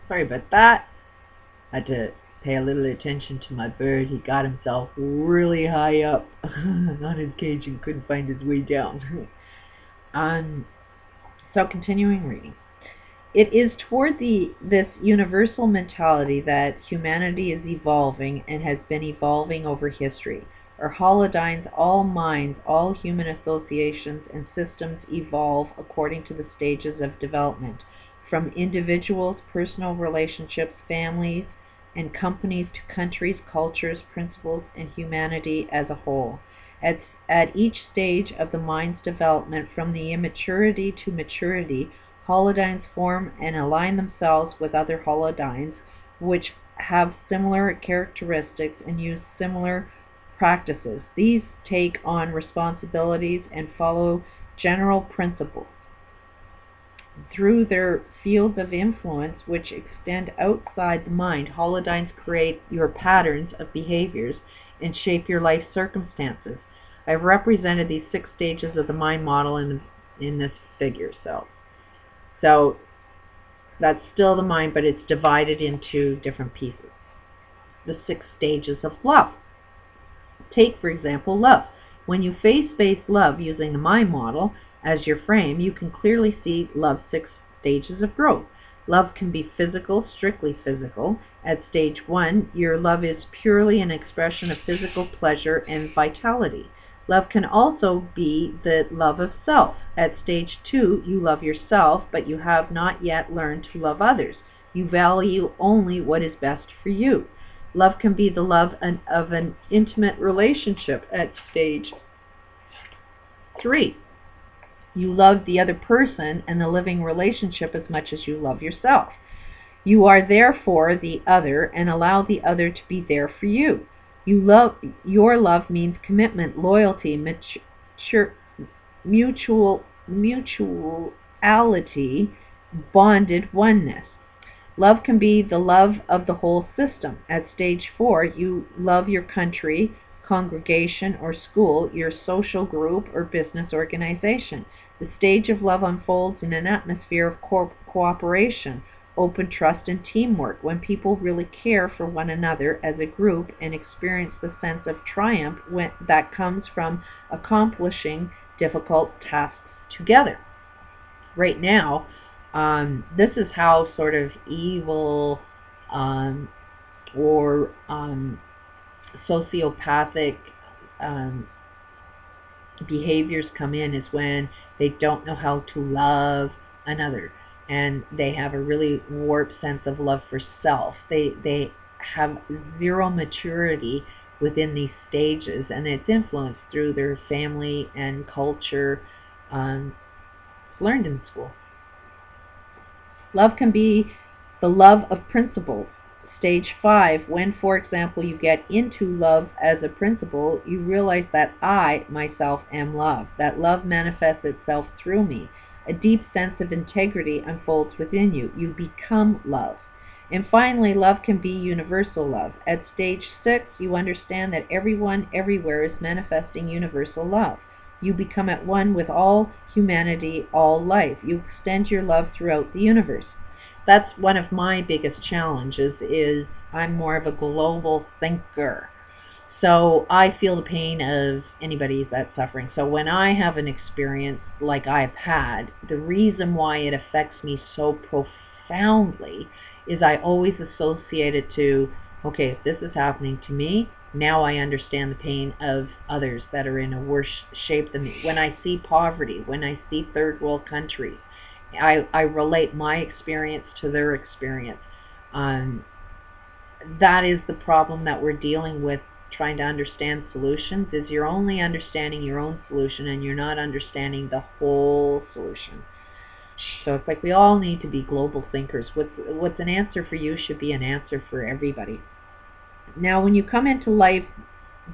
Sorry about that. I had to pay a little attention to my bird. He got himself really high up on his cage and couldn't find his way down. So continuing reading. It is toward this universal mentality that humanity is evolving and has been evolving over history. Our holodynes, all minds, all human associations and systems evolve according to the stages of development, from individuals, personal relationships, families, and companies to countries, cultures, principles, and humanity as a whole. At each stage of the mind's development, from the immaturity to maturity, holodynes form and align themselves with other holodynes which have similar characteristics and use similar practices. These take on responsibilities and follow general principles. Through their fields of influence, which extend outside the mind, holodynes create your patterns of behaviors and shape your life circumstances. I've represented these 6 stages of the mind model in this figure. So that's still the mind, but it's divided into different pieces. The 6 stages of love. Take, for example, love. When you face love using the mind model as your frame, you can clearly see love's 6 stages of growth. Love can be physical, strictly physical. At stage 1, your love is purely an expression of physical pleasure and vitality. Love can also be the love of self. At stage 2, you love yourself, but you have not yet learned to love others. You value only what is best for you. Love can be the love of an intimate relationship. At stage 3, you love the other person and the living relationship as much as you love yourself. You are there for the other and allow the other to be there for you. Your love means commitment, loyalty, mutuality, bonded oneness. Love can be the love of the whole system. At stage 4, you love your country, congregation, or school, your social group, or business organization. The stage of love unfolds in an atmosphere of cooperation, open trust, and teamwork, when people really care for one another as a group and experience the sense of triumph that comes from accomplishing difficult tasks together. Right now, this is how sort of evil or sociopathic behaviors come in, is when they don't know how to love another, and they have a really warped sense of love for self. They have zero maturity within these stages, and it's influenced through their family and culture learned in school. Love can be the love of principles. Stage 5, when, for example, you get into love as a principle, you realize that I, myself, am love. That love manifests itself through me. A deep sense of integrity unfolds within you. You become love. And finally, love can be universal love. At stage 6, you understand that everyone, everywhere is manifesting universal love. You become at one with all humanity, all life. You extend your love throughout the universe. That's one of my biggest challenges, is I'm more of a global thinker. So I feel the pain of anybody that's suffering. So when I have an experience like I've had, the reason why it affects me so profoundly is I always associate it to, okay, if this is happening to me, now I understand the pain of others that are in a worse shape than me. When I see poverty, when I see third world countries, I relate my experience to their experience. That is the problem that we're dealing with, trying to understand solutions, is you're only understanding your own solution and you're not understanding the whole solution. So it's like we all need to be global thinkers. What's an answer for you should be an answer for everybody. Now, when you come into life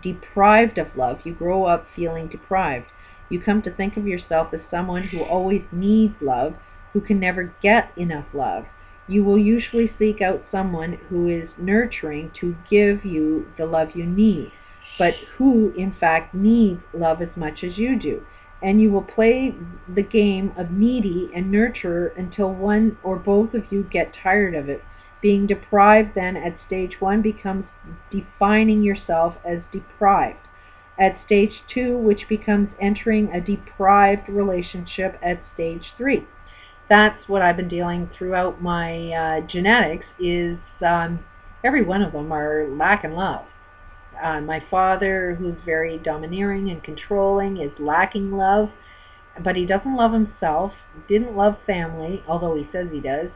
deprived of love, you grow up feeling deprived. You come to think of yourself as someone who always needs love, who can never get enough love. You will usually seek out someone who is nurturing to give you the love you need, but who in fact needs love as much as you do. And you will play the game of needy and nurturer until one or both of you get tired of it Being deprived then at stage 1 becomes defining yourself as deprived. At stage 2, which becomes entering a deprived relationship at stage 3. That's what I've been dealing throughout my genetics is every one of them are lacking love. My father, who's very domineering and controlling, is lacking love, but he doesn't love himself, didn't love family, although he says he does,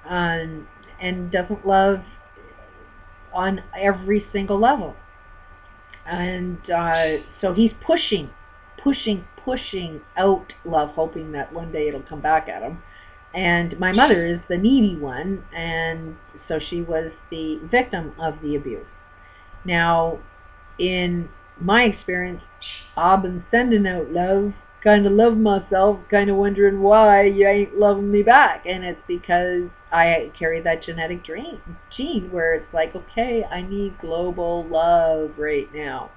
and doesn't love on every single level. And so he's pushing out love, hoping that one day it'll come back at him. And my mother is the needy one, and so she was the victim of the abuse. Now, in my experience, I've been sending out love, kind of love myself, kind of wondering why you ain't loving me back. And it's because I carry that genetic gene where it's like, okay, I need global love right now.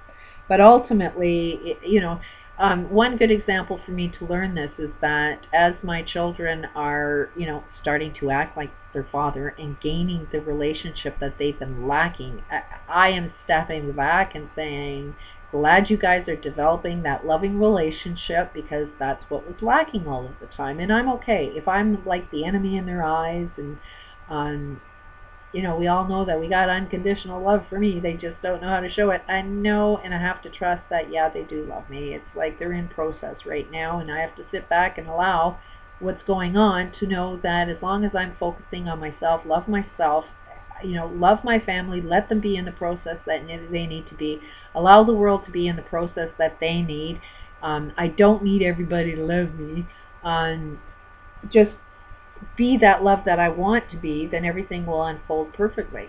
But ultimately, one good example for me to learn this is that as my children are, starting to act like their father and gaining the relationship that they've been lacking, I am stepping back and saying, glad you guys are developing that loving relationship, because that's what was lacking all of the time. And I'm okay if I'm like the enemy in their eyes, and we all know that we got unconditional love for me. They just don't know how to show it. I know, and I have to trust that, yeah, they do love me. It's like they're in process right now, and I have to sit back and allow what's going on to know that as long as I'm focusing on myself, love myself, love my family, let them be in the process that they need to be, allow the world to be in the process that they need. I don't need everybody to love me. Just be that love that I want to be, then everything will unfold perfectly.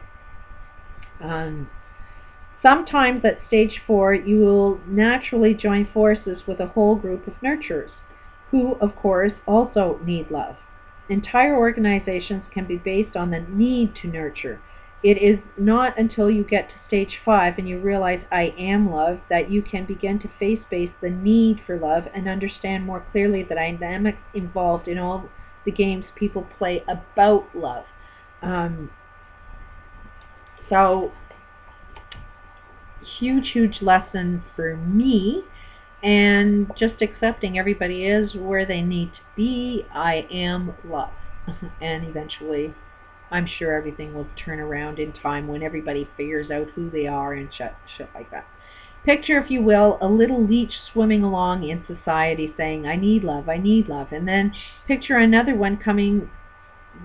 Sometimes at stage 4, you will naturally join forces with a whole group of nurturers, who, of course, also need love. Entire organizations can be based on the need to nurture. It is not until you get to stage 5 and you realize I am love that you can begin to face-base the need for love and understand more clearly the dynamics involved in all the games people play about love. So, huge lesson for me, and just accepting everybody is where they need to be. I am love. And eventually, I'm sure everything will turn around in time when everybody figures out who they are and shit like that. Picture, if you will, a little leech swimming along in society saying, I need love, I need love. And then picture another one coming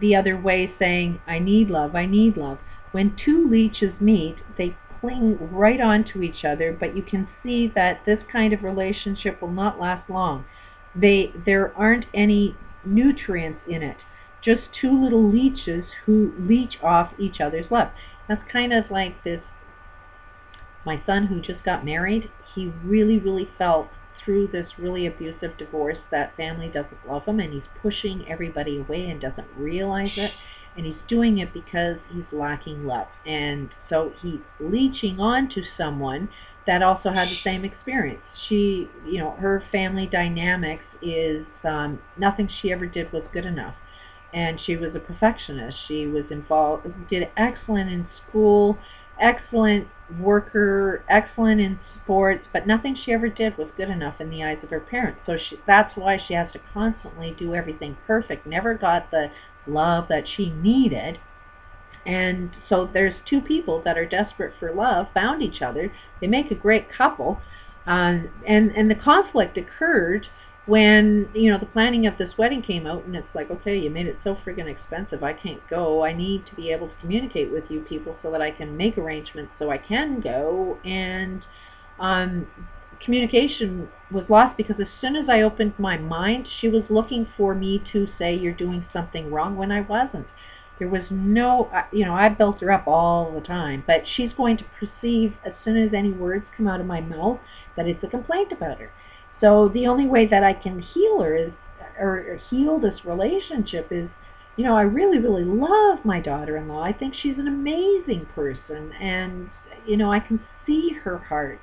the other way saying, I need love, I need love. When two leeches meet, they cling right onto each other, but you can see that this kind of relationship will not last long. There aren't any nutrients in it. Just two little leeches who leech off each other's love. That's kind of like this. My son, who just got married, he really felt through this really abusive divorce that family doesn't love him, and he's pushing everybody away and doesn't realize it, and he's doing it because he's lacking love. And so he's leeching onto someone that also had the same experience. She, her family dynamics is nothing she ever did was good enough. And she was a perfectionist. She was involved, did excellent in school, excellent worker, excellent in sports, but nothing she ever did was good enough in the eyes of her parents. So that's why she has to constantly do everything perfect, never got the love that she needed. And so there's two people that are desperate for love, found each other, they make a great couple, and the conflict occurred when, the planning of this wedding came out, and it's like, okay, you made it so friggin' expensive, I can't go. I need to be able to communicate with you people so that I can make arrangements so I can go. And communication was lost because as soon as I opened my mind, she was looking for me to say you're doing something wrong when I wasn't. There was no, I built her up all the time, but she's going to perceive as soon as any words come out of my mouth that it's a complaint about her. So the only way that I can heal her is, or heal this relationship is, I really love my daughter-in-law. I think she's an amazing person, and, I can see her heart.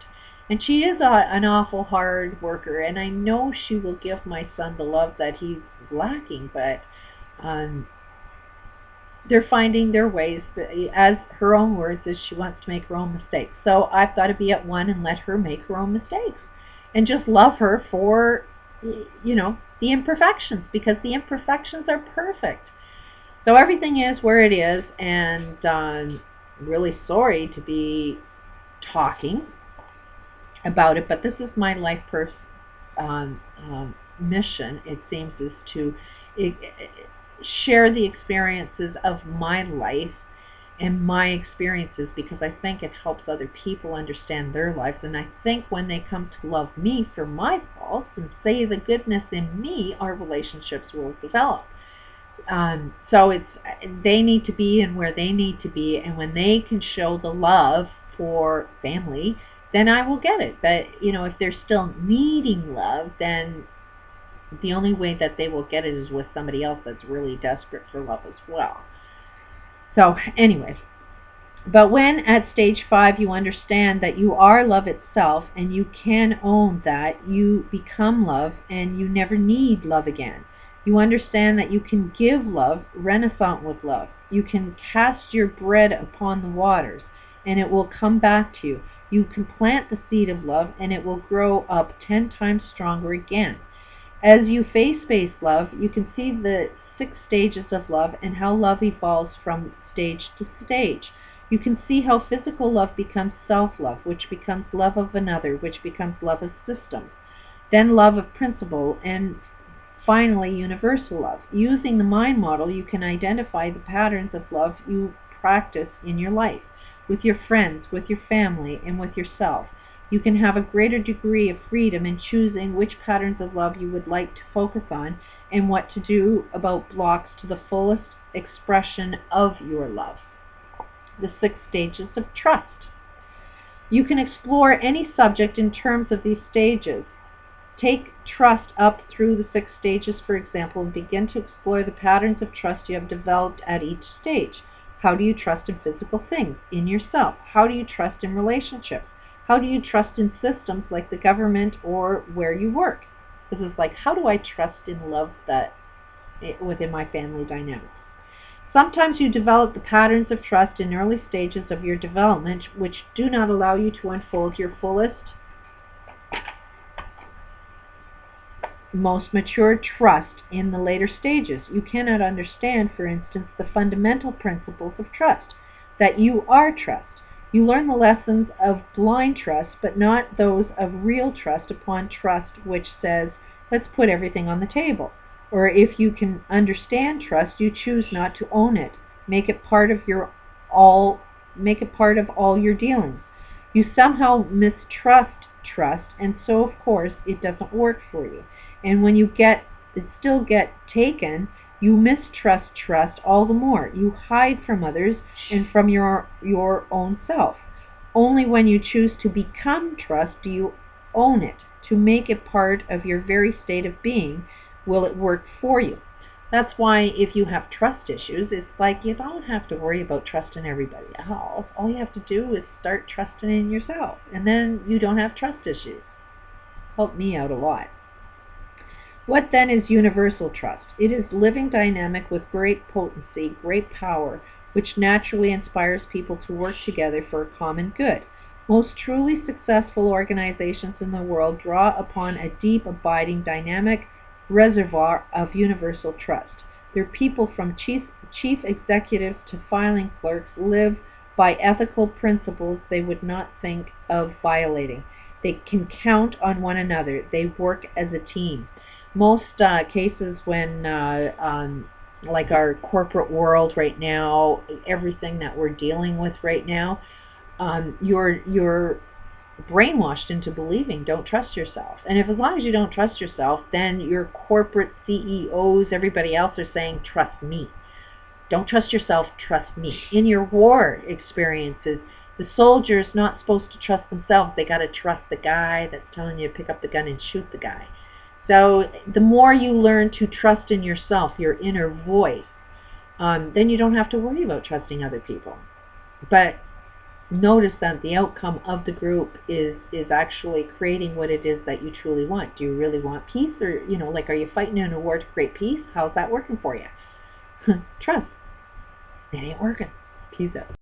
And she is an awful hard worker, and I know she will give my son the love that he's lacking, but they're finding their ways. As her own words, is she wants to make her own mistakes. So I've got to be at one and let her make her own mistakes, and just love her for, the imperfections, because the imperfections are perfect. So everything is where it is, and I'm really sorry to be talking about it, but this is my life mission, it seems, is to share the experiences of my life and my experiences, because I think it helps other people understand their lives. And I think when they come to love me for my faults and see the goodness in me, our relationships will develop. So they need to be in where they need to be, and when they can show the love for family, then I will get it. But if they're still needing love, then the only way that they will get it is with somebody else that's really desperate for love as well. So anyways, but when at stage 5 you understand that you are love itself, and you can own that, you become love, and you never need love again. You understand that you can give love, renaissance with love. You can cast your bread upon the waters, and it will come back to you. You can plant the seed of love, and it will grow up 10 times stronger again. As you face love, you can see the 6 stages of love and how love evolves from stage to stage. You can see how physical love becomes self-love, which becomes love of another, which becomes love of systems, then love of principle, and finally universal love. Using the mind model, you can identify the patterns of love you practice in your life, with your friends, with your family, and with yourself. You can have a greater degree of freedom in choosing which patterns of love you would like to focus on, and what to do about blocks to the fullest expression of your love. The 6 stages of trust. You can explore any subject in terms of these stages. Take trust up through the 6 stages, for example, and begin to explore the patterns of trust you have developed at each stage. How do you trust in physical things, in yourself? How do you trust in relationships? How do you trust in systems like the government or where you work? This is like, how do I trust in love within my family dynamics? Sometimes you develop the patterns of trust in early stages of your development, which do not allow you to unfold your fullest, most mature trust in the later stages. You cannot understand, for instance, the fundamental principles of trust, that you are trust. You learn the lessons of blind trust, but not those of real trust upon trust, which says, let's put everything on the table. Or if you can understand trust, you choose not to own it. Make it part of all your dealings. You somehow mistrust trust, and so of course it doesn't work for you. And when you still get taken, you mistrust trust all the more. You hide from others and from your own self. Only when you choose to become trust do you own it. To make it part of your very state of being will it work for you. That's why if you have trust issues, it's like you don't have to worry about trusting everybody else. All you have to do is start trusting in yourself, and then you don't have trust issues. Helped me out a lot. What then is universal trust? It is living dynamic with great potency, great power, which naturally inspires people to work together for a common good. Most truly successful organizations in the world draw upon a deep, abiding, dynamic reservoir of universal trust. Their people, from chief executives to filing clerks, live by ethical principles they would not think of violating. They can count on one another. They work as a team. Most cases when, like our corporate world right now, everything that we're dealing with right now, you're brainwashed into believing don't trust yourself. And as long as you don't trust yourself, then your corporate CEOs, everybody else are saying, trust me. Don't trust yourself, trust me. In your war experiences, the soldier's not supposed to trust themselves. They got to trust the guy that's telling you to pick up the gun and shoot the guy. So the more you learn to trust in yourself, your inner voice, then you don't have to worry about trusting other people. But notice that the outcome of the group is actually creating what it is that you truly want. Do you really want peace? Or, like, are you fighting in a war to create peace? How's that working for you? Trust. It ain't working. Peace out.